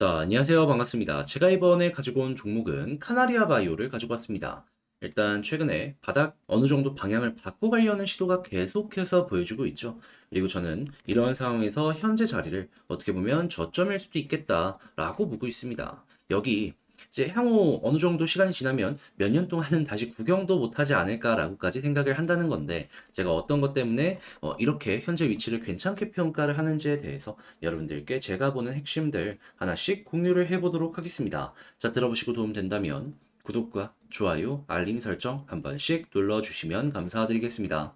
자, 안녕하세요. 반갑습니다. 제가 이번에 가지고 온 종목은 카나리아 바이오를 가지고 왔습니다. 일단 최근에 바닥 어느 정도 방향을 바꿔가려는 시도가 계속해서 보여주고 있죠. 그리고 저는 이러한 상황에서 현재 자리를 어떻게 보면 저점일 수도 있겠다라고 보고 있습니다. 여기 이제 향후 어느 정도 시간이 지나면 몇 년 동안은 다시 구경도 못하지 않을까라고까지 생각을 한다는 건데, 제가 어떤 것 때문에 이렇게 현재 위치를 괜찮게 평가를 하는지에 대해서 여러분들께 제가 보는 핵심들 하나씩 공유를 해보도록 하겠습니다. 자, 들어보시고 도움 된다면 구독과 좋아요, 알림 설정 한 번씩 눌러주시면 감사드리겠습니다.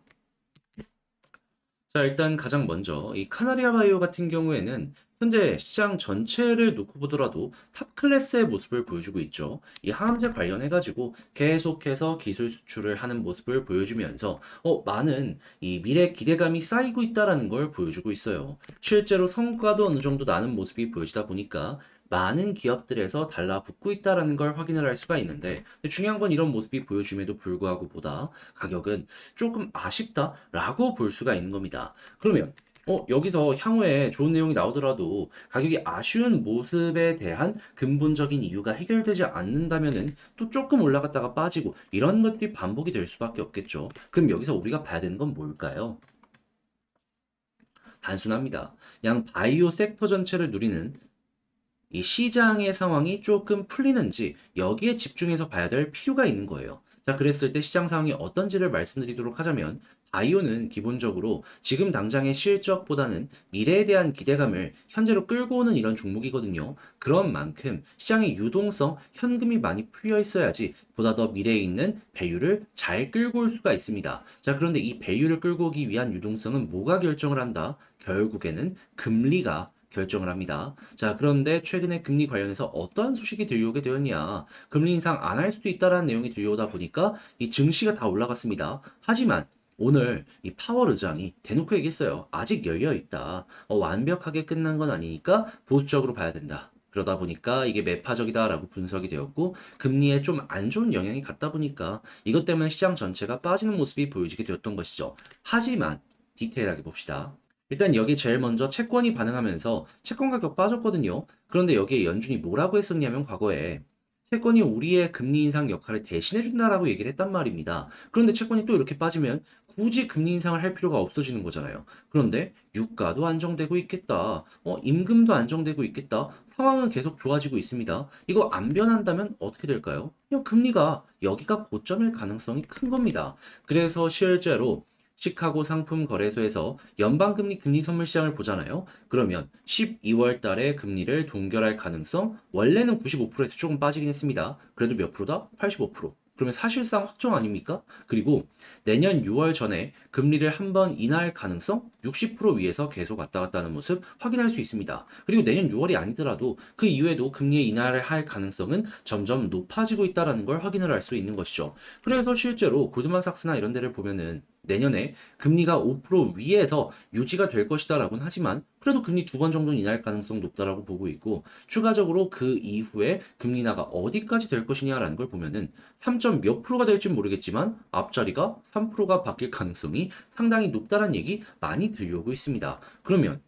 자, 일단 가장 먼저 이 카나리아 바이오 같은 경우에는 현재 시장 전체를 놓고 보더라도 탑 클래스의 모습을 보여주고 있죠. 이 항암제 관련해가지고 계속해서 기술 수출을 하는 모습을 보여주면서 많은 이 미래 기대감이 쌓이고 있다라는 걸 보여주고 있어요. 실제로 성과도 어느 정도 나는 모습이 보여지다 보니까 많은 기업들에서 달라붙고 있다라는 걸 확인을 할 수가 있는데, 근데 중요한 건 이런 모습이 보여줌에도 불구하고 보다 가격은 조금 아쉽다라고 볼 수가 있는 겁니다. 그러면 여기서 향후에 좋은 내용이 나오더라도 가격이 아쉬운 모습에 대한 근본적인 이유가 해결되지 않는다면은 또 조금 올라갔다가 빠지고 이런 것들이 반복이 될 수밖에 없겠죠. 그럼 여기서 우리가 봐야 되는 건 뭘까요? 단순합니다. 그냥 바이오 섹터 전체를 누리는 이 시장의 상황이 조금 풀리는지 여기에 집중해서 봐야 될 필요가 있는 거예요. 자, 그랬을 때 시장 상황이 어떤지를 말씀드리도록 하자면, 바이오는 기본적으로 지금 당장의 실적보다는 미래에 대한 기대감을 현재로 끌고 오는 이런 종목이거든요. 그런 만큼 시장의 유동성, 현금이 많이 풀려 있어야지 보다 더 미래에 있는 밸류를 잘 끌고 올 수가 있습니다. 자, 그런데 이 밸류를 끌고 오기 위한 유동성은 뭐가 결정을 한다? 결국에는 금리가 결정을 합니다. 자, 그런데 최근에 금리 관련해서 어떠한 소식이 들려오게 되었냐? 금리 인상 안 할 수도 있다라는 내용이 들려오다 보니까 이 증시가 다 올라갔습니다. 하지만 오늘 이 파월 의장이 대놓고 얘기했어요. 아직 열려 있다. 완벽하게 끝난 건 아니니까 보수적으로 봐야 된다. 그러다 보니까 이게 매파적이다라고 분석이 되었고, 금리에 좀 안 좋은 영향이 갔다 보니까 이것 때문에 시장 전체가 빠지는 모습이 보여지게 되었던 것이죠. 하지만 디테일하게 봅시다. 일단 여기 제일 먼저 채권이 반응하면서 채권 가격 빠졌거든요. 그런데 여기에 연준이 뭐라고 했었냐면, 과거에 채권이 우리의 금리 인상 역할을 대신해 준다라고 얘기를 했단 말입니다. 그런데 채권이 또 이렇게 빠지면 굳이 금리 인상을 할 필요가 없어지는 거잖아요. 그런데 유가도 안정되고 있겠다. 임금도 안정되고 있겠다. 상황은 계속 좋아지고 있습니다. 이거 안 변한다면 어떻게 될까요? 그냥 금리가 여기가 고점일 가능성이 큰 겁니다. 그래서 실제로 시카고 상품 거래소에서 연방금리 금리 선물 시장을 보잖아요. 그러면 12월 달에 금리를 동결할 가능성, 원래는 95%에서 조금 빠지긴 했습니다. 그래도 몇 프로다? 85%. 그러면 사실상 확정 아닙니까? 그리고 내년 6월 전에 금리를 한 번 인하할 가능성 60% 위에서 계속 왔다 갔다 하는 모습 확인할 수 있습니다. 그리고 내년 6월이 아니더라도 그 이후에도 금리의 인하를 할 가능성은 점점 높아지고 있다는 걸 확인을 할 수 있는 것이죠. 그래서 실제로 골드만삭스나 이런 데를 보면은 내년에 금리가 5% 위에서 유지가 될 것이다라고는 하지만, 그래도 금리 두 번 정도는 인하할 가능성 높다라고 보고 있고, 추가적으로 그 이후에 금리 인하가 어디까지 될 것이냐라는 걸 보면은 3점 몇 프로가 될지는 모르겠지만 앞자리가 3%가 바뀔 가능성이 상당히 높다는 얘기 많이 들려오고 있습니다. 그러면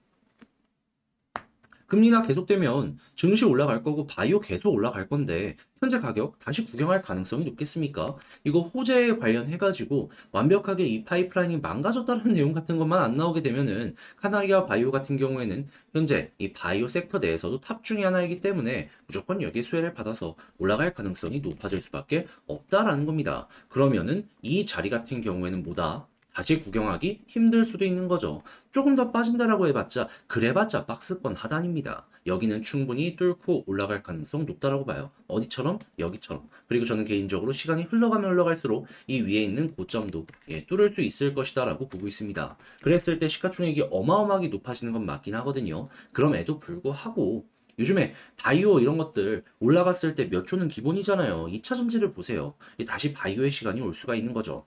금리 인하 계속되면 증시 올라갈 거고 바이오 계속 올라갈 건데 현재 가격 다시 구경할 가능성이 높겠습니까? 이거 호재에 관련해가지고 완벽하게 이 파이프라인이 망가졌다는 내용 같은 것만 안 나오게 되면은 카나리아 바이오 같은 경우에는 현재 이 바이오 섹터 내에서도 탑 중에 하나이기 때문에 무조건 여기에 수혜를 받아서 올라갈 가능성이 높아질 수밖에 없다라는 겁니다. 그러면은 이 자리 같은 경우에는 뭐다? 다시 구경하기 힘들 수도 있는 거죠. 조금 더 빠진다라고 해봤자 그래봤자 박스권 하단입니다. 여기는 충분히 뚫고 올라갈 가능성 높다라고 봐요. 어디처럼? 여기처럼. 그리고 저는 개인적으로 시간이 흘러가면 흘러갈수록 이 위에 있는 고점도 뚫을 수 있을 것이다라고 보고 있습니다. 그랬을 때 시가총액이 어마어마하게 높아지는 건 맞긴 하거든요. 그럼에도 불구하고 요즘에 바이오 이런 것들 올라갔을 때 몇 조는 기본이잖아요. 2차 전지를 보세요. 다시 바이오의 시간이 올 수가 있는 거죠.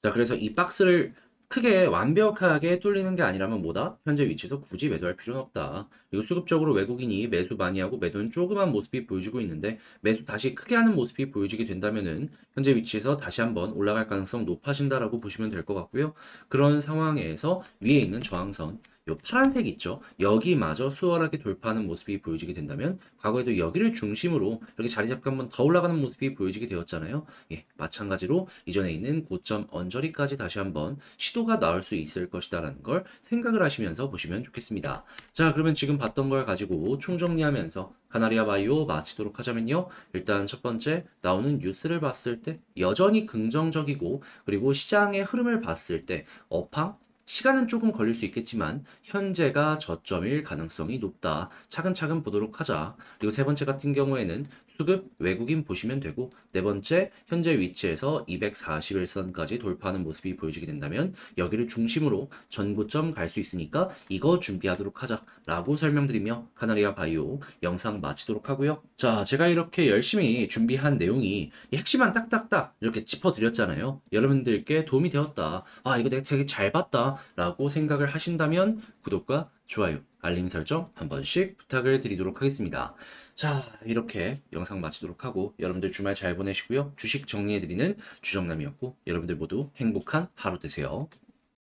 자, 그래서 이 박스를 크게 완벽하게 뚫리는 게 아니라면 뭐다? 현재 위치에서 굳이 매도할 필요는 없다. 그리고 수급적으로 외국인이 매수 많이 하고 매도는 조그만 모습이 보여주고 있는데, 매수 다시 크게 하는 모습이 보여지게 된다면은 현재 위치에서 다시 한번 올라갈 가능성 높아진다라고 보시면 될 것 같고요. 그런 상황에서 위에 있는 저항선 요 파란색 있죠? 여기마저 수월하게 돌파하는 모습이 보여지게 된다면 과거에도 여기를 중심으로 이렇게 자리 잡고 한번 더 올라가는 모습이 보여지게 되었잖아요. 예, 마찬가지로 이전에 있는 고점 언저리까지 다시 한번 시도가 나올 수 있을 것이다라는 걸 생각을 하시면서 보시면 좋겠습니다. 자, 그러면 지금 봤던 걸 가지고 총정리하면서 카나리아 바이오 마치도록 하자면요. 일단 첫 번째 나오는 뉴스를 봤을 때 여전히 긍정적이고 그리고 시장의 흐름을 봤을 때 업황 시간은 조금 걸릴 수 있겠지만 현재가 저점일 가능성이 높다. 차근차근 보도록 하자. 그리고 세 번째 같은 경우에는 수급 외국인 보시면 되고 네 번째 현재 위치에서 241선까지 돌파하는 모습이 보여지게 된다면 여기를 중심으로 전고점 갈 수 있으니까 이거 준비하도록 하자라고 설명드리며 카나리아 바이오 영상 마치도록 하고요. 자, 제가 이렇게 열심히 준비한 내용이 핵심만 딱딱딱 이렇게 짚어드렸잖아요. 여러분들께 도움이 되었다. 아, 이거 내가 되게 잘 봤다 라고 생각을 하신다면 구독과 좋아요, 알림 설정 한 번씩 부탁을 드리도록 하겠습니다. 자, 이렇게 영상 마치도록 하고 여러분들 주말 잘 보내시고요. 주식 정리해드리는 주정남이었고 여러분들 모두 행복한 하루 되세요.